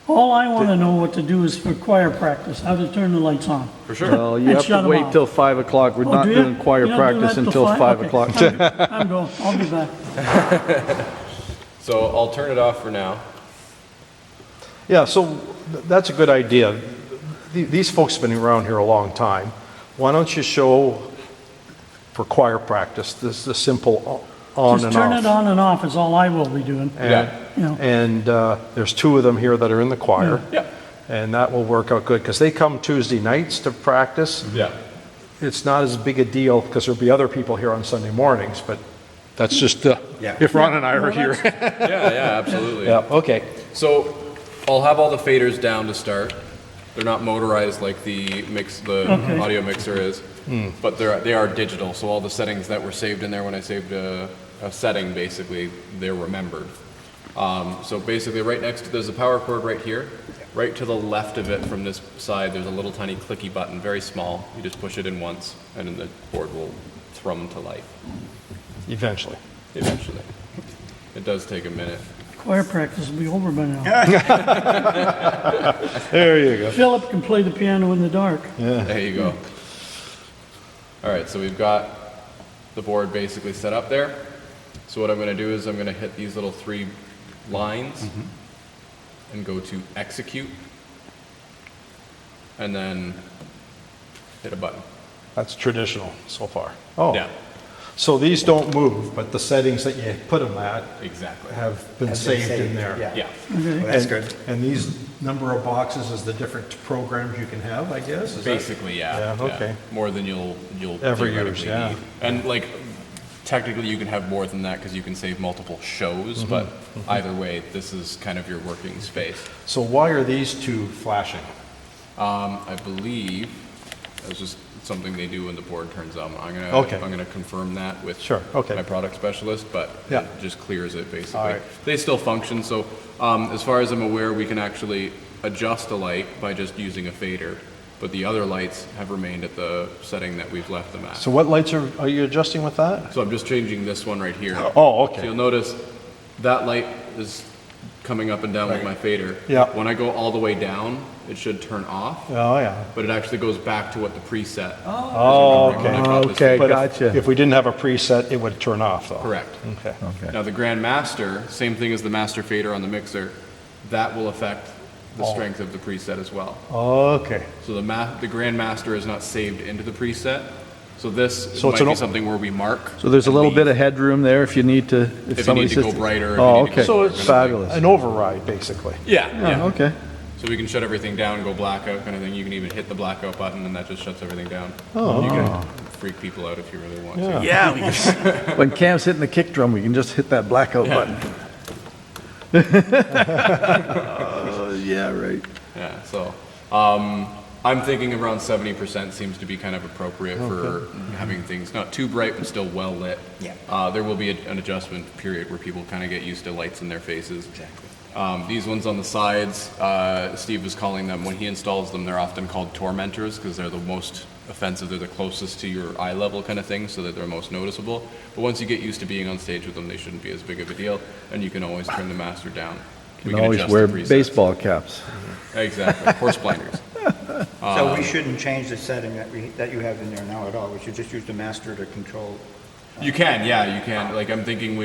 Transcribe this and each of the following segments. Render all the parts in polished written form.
All I want to know what to do is for choir practice, how to turn the lights on. For sure. Well, you And have shut to 'em wait off. till 5 o'clock. We're Oh, not do you? doing choir You're not doing practice that until 5 Okay. o'clock. I'm going, I'll be back. So I'll turn it off for now. Yeah, so that's a good idea. These folks have been around here a long time. Why don't you show for choir practice, this is a simple on Just and turn it off. on and off is all I will be doing. Yeah. You know. And there's 2 of them here that are in the choir. Yeah. And that will work out good, because they come Tuesday nights to practice. Yeah. It's not as big a deal, because there'll be other people here on Sunday mornings, but that's just, if Ron and I are here. Yeah, absolutely. Yeah, okay. So I'll have all the faders down to start. They're not motorized like the audio mixer is, but they are digital. So all the settings that were saved in there when I saved a setting, basically, they're remembered. So basically right next to, there's a power cord right here. Right to the left of it from this side, there's a little tiny clicky button, very small. You just push it in once, and then the board will thrum to life. Eventually. Eventually. It does take a minute. Choir practice will be over by now. There you go. Philip can play the piano in the dark. There you go. All right, so we've got the board basically set up there. So what I'm going to do is I'm going to hit these little 3 lines and go to execute, and then hit a button. That's traditional so far. Oh, Yeah, so these don't move, but the settings that you put them at exactly. have been saved in there. Yeah. Well, that's good. And these number of boxes is the different programs you can have, I guess? Is that- Basically, yeah. Yeah, okay. More than you'll Ever theoretically use, yeah. need. And like, technically you can have more than that because you can save multiple shows, but either way, this is kind of your working space. So why are these 2 flashing? I believe that's just something they do when the board turns on. I'm Okay. gonna confirm that with Sure, okay. my product specialist, but Yeah. it just clears it basically. All right. They still function, so as far as I'm aware, we can actually adjust a light by just using a fader, but the other lights have remained at the setting that we've left them at. So what lights are you adjusting with that? So I'm just changing this one right here. Oh, So okay. you'll notice that light is coming up and down with my fader. Yeah. When I go all the way down, it should turn off, Oh, yeah. but it actually goes back to what the preset. Oh, When I okay. got this Okay, fader. But gotcha. if we didn't have a preset, it would turn off, though. Correct. Okay. Now the Grand Master, same thing as the master fader on the mixer, that will affect the strength of the preset as well. Okay. So the Grand Master is not saved into the preset. So this So it's might an be o- something where we mark. So there's a and little leave. bit of headroom there if you need to, If you somebody need to says. go brighter. if Oh, you need to okay. go So lower, it's kind of thing. Fabulous. An override, basically. Yeah, Yeah, yeah. okay. So we can shut everything down, go blackout kind of thing. You can even hit the blackout button and that just shuts everything down. Oh. You can freak people out if you really want to. Yeah, we can, when Cam's hitting the kick drum, we can just hit that blackout button. Yeah, right. Yeah, so I'm thinking around 70% seems to be kind of appropriate for having things not too bright but still well lit. Yeah. There will be an adjustment period where people kind of get used to lights in their faces. Exactly. These ones on the sides, Steve was calling them, when he installs them, they're often called tormentors because they're the most offensive. They're the closest to your eye level kind of thing, so that they're most noticeable. But once you get used to being on stage with them, they shouldn't be as big of a deal, and you can always turn the master down. You can always wear baseball caps. Exactly, horse blinders. So we shouldn't change the setting that you have in there now at all. We should just use the master to control. You can, yeah, you can. Like, I'm thinking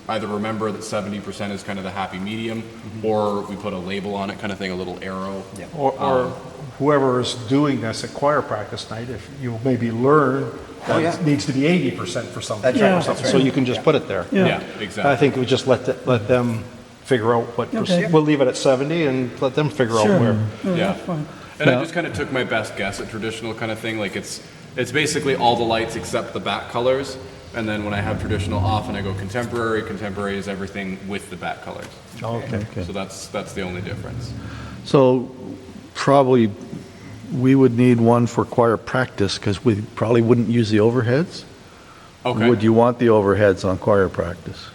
either remember that 70% is kind of the happy medium, or we put a label on it, kind of thing, a little arrow. Yeah. Or whoever is doing this at choir practice night, if you maybe learn that yeah. it needs to be 80% for something. That's right, or that's something, right. So you can just put it there. Yeah. Yeah, exactly. I think we just let them figure out what, Okay. we'll leave it at 70 and let them figure out Sure. where. Yeah. That's fine. And I just kind of took my best guess at traditional kind of thing. Like it's basically all the lights except the back colors. And then when I have traditional off and I go contemporary, contemporary is everything with the back colors. Okay. So that's the only difference. So probably we would need one for choir practice because we probably wouldn't use the overheads. Okay. Would you want the overheads on choir practice?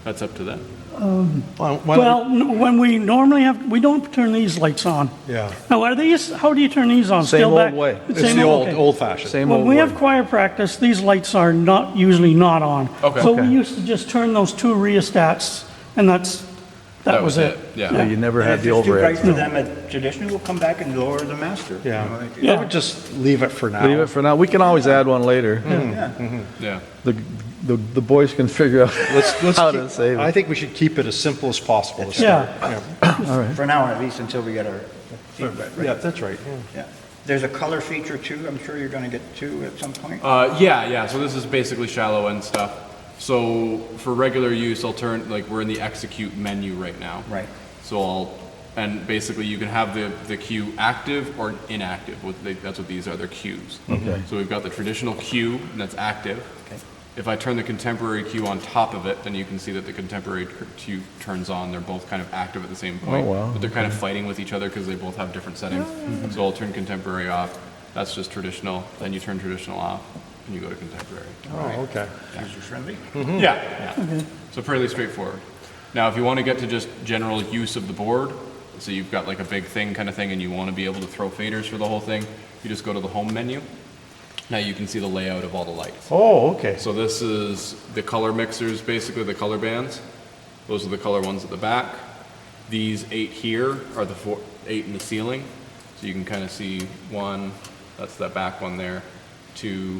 That's up to them. Why don't Well, when we normally have, we don't turn these lights on. Yeah. Now, are these, how do you turn these on? Same Still old back- way. It's Same the okay. old fashioned. Same When old we way. have choir practice, these lights are usually not on. Okay. So we Okay. used to just turn those 2 rheostats, and that's That was it. Yeah, you never And had if the it's too bright overheads. for them at traditional, we'll come back and lower the master. You know, Yeah. like- I would just leave it for now. Leave it for now. We can always add one later. Yeah. The boys can figure out Let's how keep- to save I it. think we should keep it as simple as possible to Yeah. start. For now, at least, until we get our feedback, Yeah, right? that's right. Yeah. Yeah. There's a color feature too, I'm sure you're gonna get to at some point. Yeah. So this is basically shallow end stuff. So for regular use, I'll turn, like, we're in the execute menu right now. Right. So and basically you can have the queue active or inactive. That's what these are, they're queues. Okay. So we've got the traditional queue, and that's active. Okay. If I turn the contemporary queue on top of it, then you can see that the contemporary queue turns on. They're both kind of active at the same point. Oh, wow. But they're kind of fighting with each other because they both have different settings. So I'll turn contemporary off. That's just traditional. Then you turn traditional off, and you go to contemporary. Oh, okay. User friendly? Yeah. So fairly straightforward. Now, if you want to get to just general use of the board, so you've got like a big thing kind of thing and you want to be able to throw faders for the whole thing, you just go to the home menu. Now you can see the layout of all the lights. Oh, okay. So this is the color mixers, basically the color bands. Those are the color ones at the back. These 8 here are the 8 in the ceiling. So you can kind of see 1, that's that back one there, 2,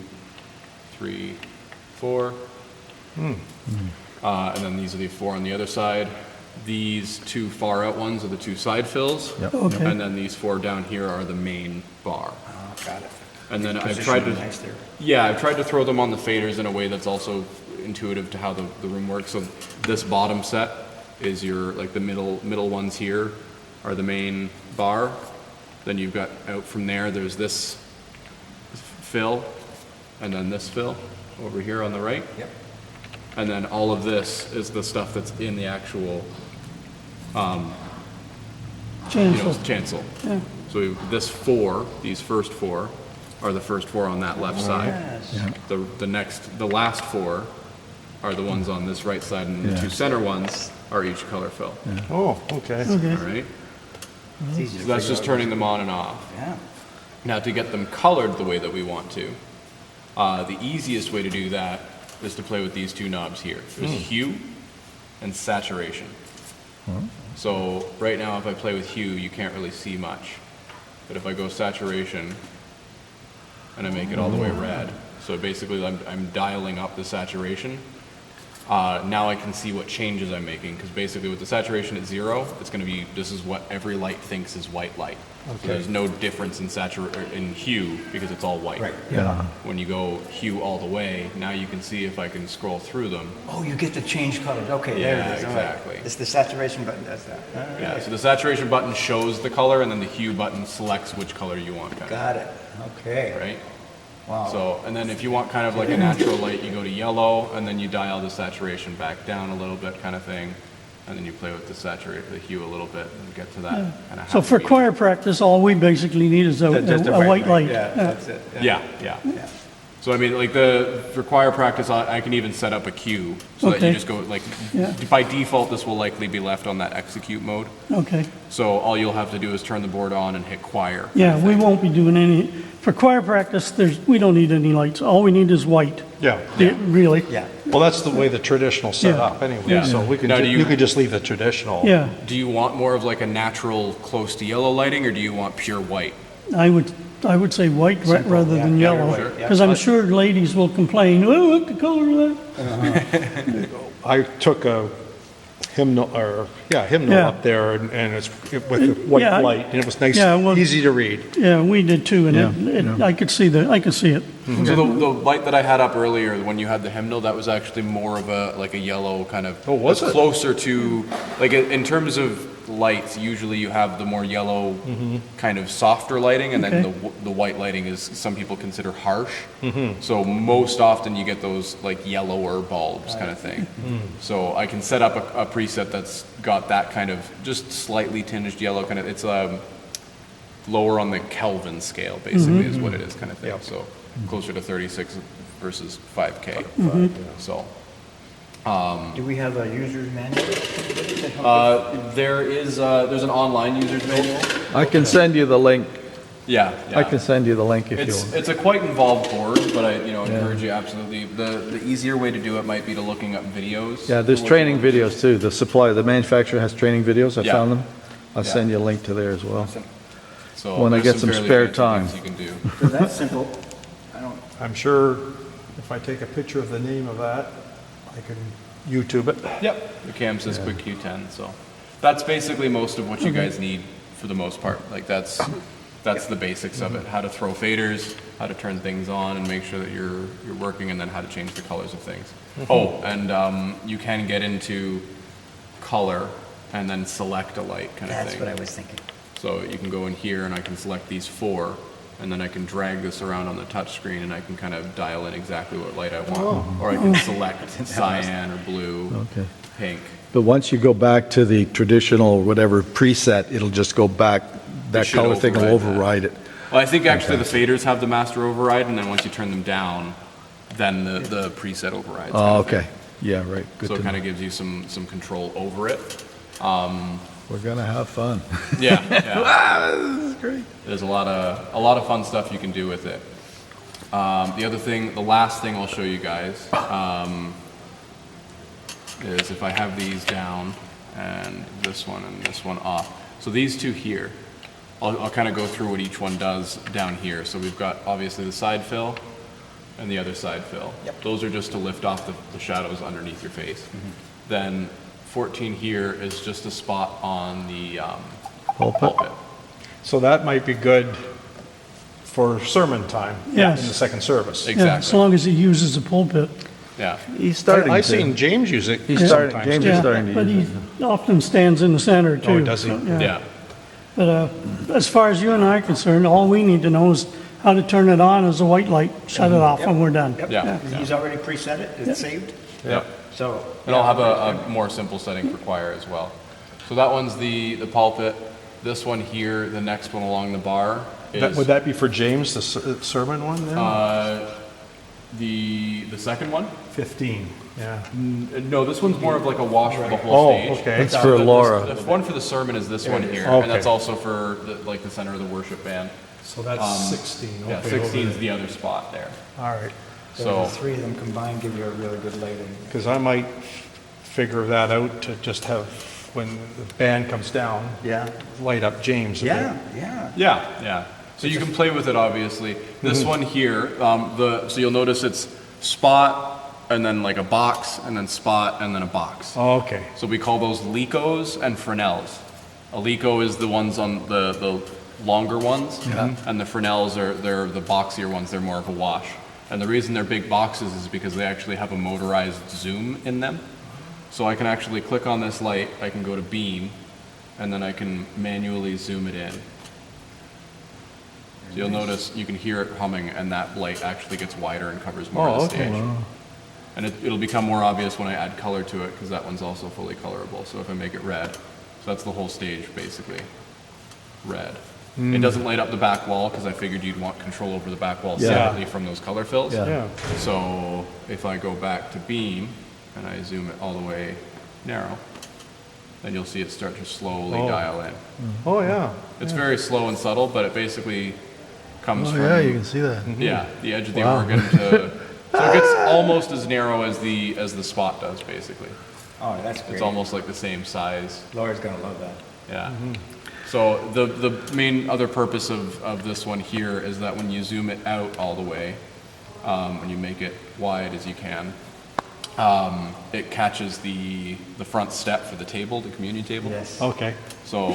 3, 4. And then these are the 4 on the other side. These 2 far out ones are the 2 side fills. Yep. Okay. And then these 4 down here are the main bar. Oh, got it. And then I've Position tried to, them nice there. yeah, I've tried to throw them on the faders in a way that's also intuitive to how the room works. So this bottom set is your, like the middle ones here are the main bar. Then you've got out from there, there's this fill, and then this fill over here on the right. Yep. And then all of this is the stuff that's in the actual, Chancel. chancel. Yeah. So these first 4 are the first 4 on that left side. Yes. The last 4 are the ones on this right side, and the Yeah. 2 center ones are each color fill. Oh, okay. Okay. All right? It's easy to So that's figure just out. turning them on and off. Yeah. Now, to get them colored the way that we want to, the easiest way to do that is to play with these 2 knobs here. There's hue and saturation. So right now, if I play with hue, you can't really see much. But if I go saturation, and I make it all the way red, so basically I'm dialing up the saturation. Now I can see what changes I'm making, because basically with the saturation at 0, it's going to be, this is what every light thinks is white light. So there's no difference in hue, because it's all white. Right. Yeah. When you go hue all the way, now you can see if I can scroll through them. Oh, you get to change colors. Okay, there Yeah, it is. All right. exactly. It's the saturation button does that. All right. Yeah, so the saturation button shows the color, and then the hue button selects which color you want, kind of, Got it. Okay. right? Wow. So, and then if you want kind of like a natural light, you go to yellow, and then you dial the saturation back down a little bit, kind of thing, and then you play with the hue a little bit, and get to that kind of. So for choir practice, all we basically need is a Just white light. Yeah, that's it. Yeah. Yeah. So I mean, like for choir practice, I can even set up a cue so that you Okay. just go like, Yeah. by default, this will likely be left on that execute mode. Okay. So all you'll have to do is turn the board on and hit choir. Yeah, we won't be doing any, for choir practice, we don't need any lights. All we need is white. Yeah. Really. Yeah. Well, that's the way the traditional set Yeah. up anyway, Yeah. so we can, Now, do you could just leave the traditional. Yeah, Do you want more of like a natural close to yellow lighting, or do you want pure white? I would say white rather than yeah, yellow. white, yeah. Because I'm sure ladies will complain, oh, look the color of that. I took a hymnal Yeah. up there, and it's with the white Yeah, light, and it was nice, yeah, well- easy to read. Yeah, we did too, and I could see I could see it. So the light that I had up earlier, when you had the hymnal, that was actually more of a yellow kind of. Oh, was it's it? closer to, like in terms of lights, usually you have the more yellow kind of softer lighting, and then Okay. the white lighting is, some people consider harsh. So most often you get those like yellower bulbs kind of thing. So I can set up a preset that's got that kind of just slightly tinged yellow kind of, it's lower on the Kelvin scale, basically, is what it is kind of thing. Yep. So closer to 36 versus 5K. So Do we have a user's manual? To help there's an online user's manual. I can send you the link Yeah, I can send you the link if you It's, want. it's a quite involved board, but I, encourage you absolutely. The easier way to do it might be to looking up videos. Yeah, there's for what training you want to do. videos too. The manufacturer has training videos. I Yeah. found them. I'll Yeah. send you a link to there as well. So When I there's get some fairly spare fancy time. things you can do. So that's simple. I don't, I'm sure if I take a picture of the name of that, I can YouTube it. Yep. The cam says Quick Q10, so that's basically most of what you guys need for the most part. Like that's the basics of it. How to throw faders, how to turn things on and make sure that you're working, and then how to change the colors of things. Oh, and you can get into color and then select a light kind of that's thing. what I was thinking. So you can go in here and I can select these 4, and then I can drag this around on the touch screen and I can kind of dial in exactly what light I want. Or I can select cyan or blue, Okay. pink. But once you go back to the traditional whatever preset, it'll just go back, that should color thing will override that. override it. Well, I think actually the faders have the master override, and then once you turn them down, then the preset overrides. kind Oh, of thing. okay. Yeah, right. Good So it to kind know. of gives you some control over it. We're gonna have fun. Yeah, yeah. This is great. There's a lot of fun stuff you can do with it. The last thing I'll show you guys is if I have these down and this one off. So these two here, I'll kind of go through what each one does down here. So we've got obviously the side fill and the other side fill. Yep. Those are just to lift off the shadows underneath your face. Then 14 here is just a spot on the pulpit. So that might be good for sermon time in Yes. the second service. Yeah, as Exactly. long as he uses the pulpit. Yeah. He's starting I've to. seen James use it He's starting, sometimes. James too. is starting to But use he often stands in the center too. Oh, does he? so, Yeah. But as far as you and I are concerned, all we need to know is how to turn it on as a white light, shut it off when we're done. Yep. Yeah. He's already preset it, it's saved, Yep. so. And I'll have a more simple setting for choir as well. So that one's the pulpit. This one here, the next one along the bar is Would that be for James, the sermon one then? the second one. 15, yeah. No, this one's more of like a wash for the whole Oh, stage. okay. That's for Laura. The one for the sermon is this one here, Okay. and that's also for the center of the worship band. So that's 16, okay. Yeah, 16 is the other spot there. All right, So So the three of them combined give you a really good lighting. because I might figure that out to just have, when the band comes down, Yeah. light up James a bit. Yeah. yeah. So you can play with it obviously. This one here, so you'll notice it's spot and then like a box and then spot and then a box. Oh, okay. So we call those lecos and fresnels. A leco is the ones on the longer ones, and the fresnels they're the boxier ones. They're more of a wash. And the reason they're big boxes is because they actually have a motorized zoom in them. So I can actually click on this light, I can go to beam, and then I can manually zoom it in. So you'll notice you can hear it humming, and that light actually gets wider and covers more of the okay. stage. And it'll become more obvious when I add color to it, because that one's also fully colorable. So if I make it red, so that's the whole stage basically, red. It doesn't light up the back wall, because I figured you'd want control over the back wall Yeah. separately from those color fills. Yeah. Yeah, So if I go back to beam, and I zoom it all the way narrow, then you'll see it start to slowly Oh. dial in. oh, yeah. It's very slow and subtle, but it basically comes Oh, from yeah, you can see that. yeah, the edge of the Wow. organ to, so it gets almost as narrow as the spot does, basically. Oh, that's great. It's almost like the same size. Laura's gonna love that. Yeah. So the main other purpose of this one here is that when you zoom it out all the way, and you make it wide as you can, it catches the front step for the table, the communion table. Yes. Okay. So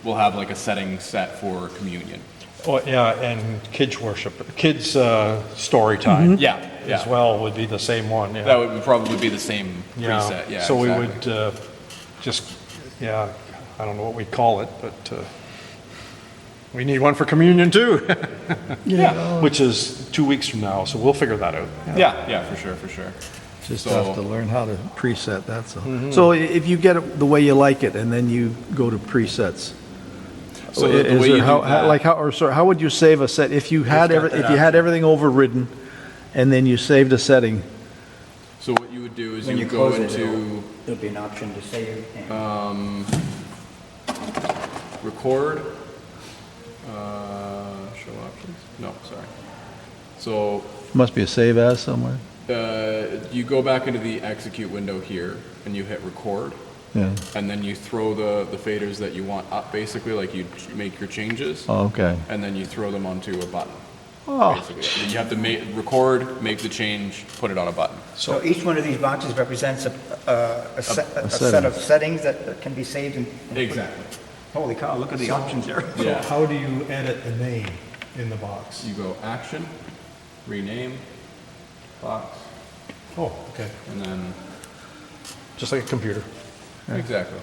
we'll have like a setting set for communion. Oh, yeah, and kids worship, kids story time Yeah, yeah. as well would be the same one, yeah. That would probably be the same preset, yeah. So exactly. we would just, yeah, I don't know what we'd call it, but we need one for communion too, Yeah, which is 2 weeks from now, so we'll figure that out. yeah, for sure, for sure. Just So- have to learn how to preset, that's all. So if you get it the way you like it, and then you go to presets, So the is way there you how, do that, like how, or sorry, how would you save a set if you had got that if you had everything overridden, and then you saved a setting? so what you would do is When you you would go close it, into there'll be an option to save and record, So Must be a save as somewhere. you go back into the execute window here and you hit record. Yeah. And then you throw the faders that you want up, basically, like you make your changes. Oh, okay. And then you throw them onto a button. Oh, Basically. You have to record, make the change, put it on a button. So each one of these boxes represents a set setting. of settings that can be saved and, Exactly. holy cow, look at the options there. Yeah. How do you edit the name in the box? You go action, rename, box, Oh, okay. and then, Just like a computer. exactly.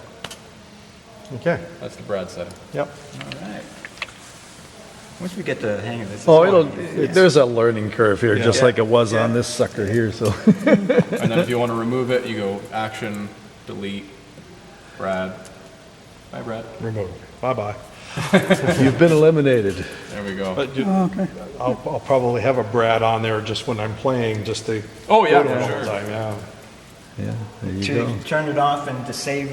Okay, That's the Brad setting. yep. All right. Once we get the hang of this. oh, it's there's a learning curve here, just Yeah. like it was Yeah. on this sucker here, so. And then if you want to remove it, you go action, delete, Brad. Bye, Brad. Remove. Bye-bye. You've been eliminated. There we go. But Okay. I'll probably have a Brad on there just when I'm playing, just to. Oh, yeah, go to for it all sure. the time, yeah. Yeah, there you To go. turn it off and to save,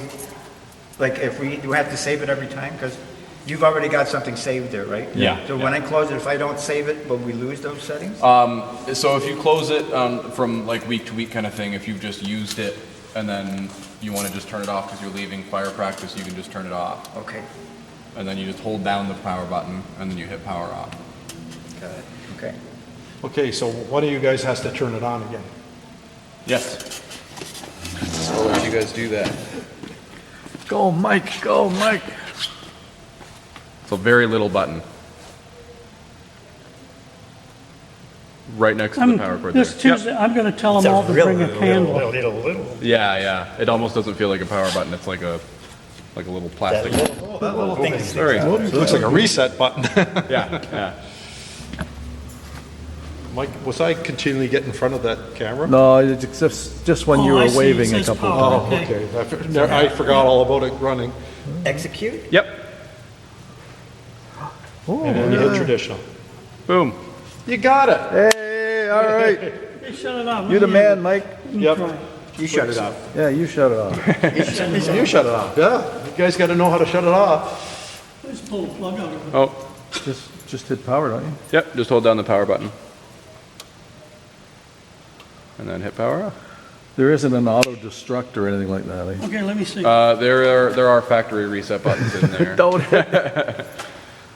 like if we do have to save it every time, because you've already got something saved there, right? Yeah. So when I close it, if I don't save it, will we lose those settings? So if you close it from like week to week kind of thing, if you've just used it and then you want to just turn it off because you're leaving fire practice, you can just turn it off. Okay, And then you just hold down the power button and then you hit power off. got it, okay. Okay, so one of you guys has to turn it on again. Yes. I'll let you guys do that. Go, Mike, go, Mike. It's a very little button. Right next to the power cord there. This Tuesday, I'm gonna tell them all to bring a candle. Yeah, yeah. It almost doesn't feel like a power button. It's like a little plastic. That little thing is Sorry. It looks like a reset button. Yeah, yeah. Mike, was I continually get in front of that camera? No, it's just when you Oh, I were see. It waving a says couple power. of times. Oh, okay. I forgot all about it running. execute? Yep. And then you hit traditional. Boom. You got it. Hey, all right. Hey, shut it off. You're the man, Mike. Yep. You shut it off. Yeah, you shut it off. You shut it off. Yeah, you guys got to know how to shut it off. Just pull the plug out of it. Oh, Just hit power, don't you? yep. Just hold down the power button. And then hit power off. There isn't an auto destruct or anything like that, eh? Okay, let me see. There are factory reset buttons in there. Don't.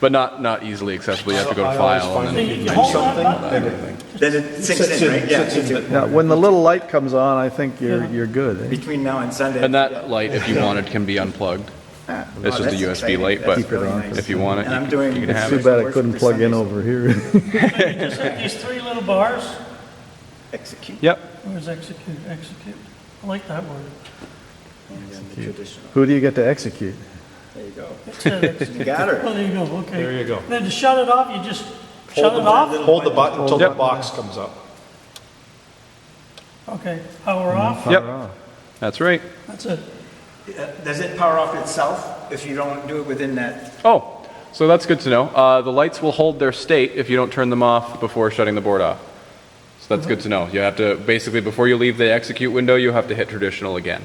But not easily accessible. You have to go to I always file find and it- then You hold that button. everything. Then it sinks in, right? Yeah, me too. Yeah, when the little light comes on, I think you're good, eh? Between now and Sunday. And that light, if you wanted, can be unplugged. It's just a USB light, but Keep it on. if you want it, And I'm you doing. can have Too it. bad I couldn't plug in over here. Just hit these three little bars. Execute. Yep. Where's execute? Execute. I like that word. And then the traditional. Who do you get to execute? There you go. It said execute. You got her. Oh, there you go, okay. There you go. Then to shut it off, you just shut it off? Hold the button until the Yep. box comes up. Okay, power off, Yep. That's right. that's it. Does it power off itself if you don't do it within that? Oh, so that's good to know. The lights will hold their state if you don't turn them off before shutting the board off. So that's good to know. You have to, basically, before you leave the execute window, you have to hit traditional again.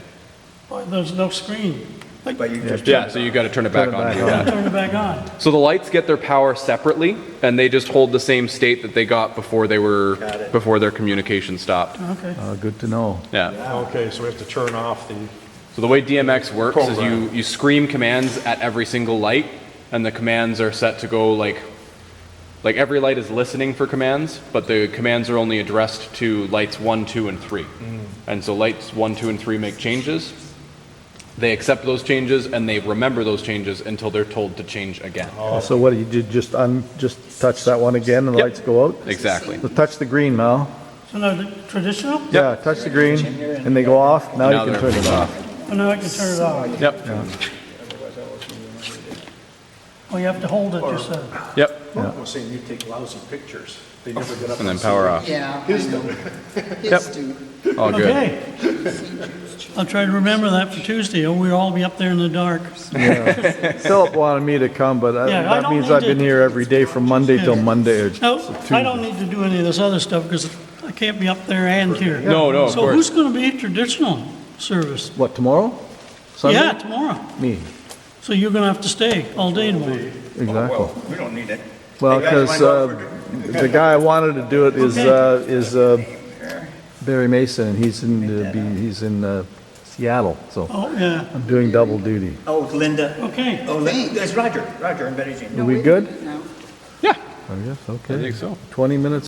Oh, there's no screen. But you just. Yeah, so you got to turn it back Turn it on. back to do on. that. Turn it back on. So the lights get their power separately, and they just hold the same state that they got before they were Got it. before their communication stopped. Okay. Good to know. Yeah. Okay, so we have to turn off the, So the way DMX works is Program. you scream commands at every single light, and the commands are set to go like every light is listening for commands, but the commands are only addressed to lights 1, 2, and 3. And so lights 1, 2, and 3 make changes. They accept those changes and they remember those changes until they're told to change again. So what do you do? Just touch that one again and the Yep. lights go out? Exactly. So touch the green now. So now the traditional? Yeah, touch the green and they go off. Now Now you can they're turn it off. Oh, now I can turn it off. Yep. Oh, you have to hold it, you said. Yep. I was saying you take lousy pictures. They never get up. And then power off. Yeah, I know. Yep. All good. Okay. I'll try to remember that for Tuesday, or we'll all be up there in the dark. Philip wanted me to come, but Yeah, I that don't means need I've to- been here every day from Monday till Monday. or No, Tuesday. I don't need to do any of this other stuff, because I can't be up there and here. No, of So course. who's gonna be traditional service? What, tomorrow? Sunday? Yeah, tomorrow. Me, So you're gonna have to stay all day tomorrow. exactly. We don't need it. Well, Hey, guys, because wanna go the guy I wanted to do it is Barry Mason, and he's in Seattle, so Oh, yeah, I'm doing double duty. Oh, it's Linda. okay. Oh, that's Roger and Betty Jean. Are we good? No. I guess, okay. I think so. 20 minutes